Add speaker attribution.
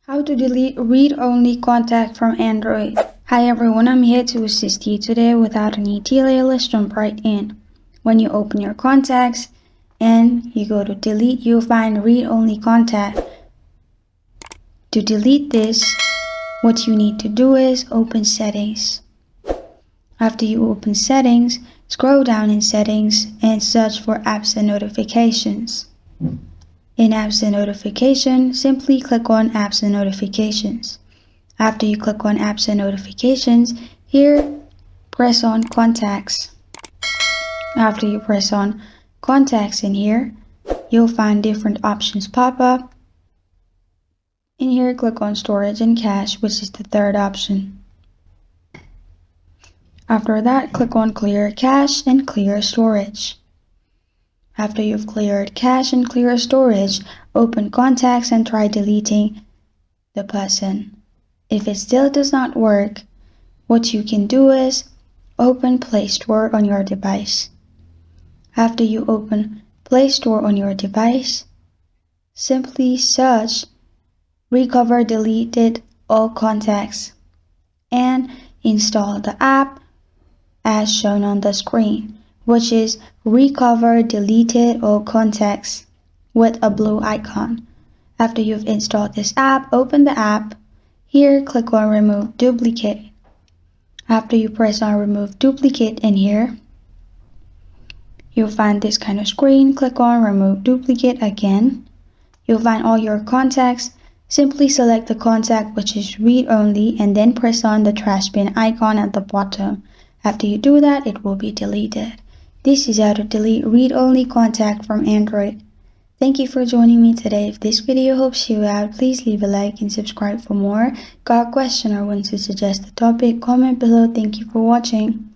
Speaker 1: How to delete read-only contact from Android. Hi everyone, I'm here to assist you today. Without any delay, let's jump right in. When you open your contacts and you go to delete, you'll find read-only contact. To delete this, what you need to do is open settings. After you open settings, scroll down in settings and search for apps and notifications. In apps and notifications, simply click on apps and notifications. After you click on apps and notifications, here press on contacts. After you press on contacts in here, you'll find different options pop up. In here, click on storage and cache, which is the third option. After that, click on clear cache and clear storage. After you've cleared cache and clear storage, open contacts and try deleting the person. If it still does not work, what you can do is open Play Store on your device. After you open Play Store on your device, simply search Recover Deleted All Contacts and install the app as shown on the screen, which is Recover Deleted All Contacts with a blue icon. After you've installed this app, open the app. Here, click on Remove Duplicate. After you press on Remove Duplicate in here, you'll find this kind of screen. Click on Remove Duplicate again. You'll find all your contacts. Simply select the contact which is read only and then press on the trash bin icon at the bottom. After you do that, it will be deleted. This is how to delete read-only contact from Android. Thank you for joining me today. If this video helps you out, please leave a like and subscribe for more. Got a question or want to suggest a topic? Comment below. Thank you for watching.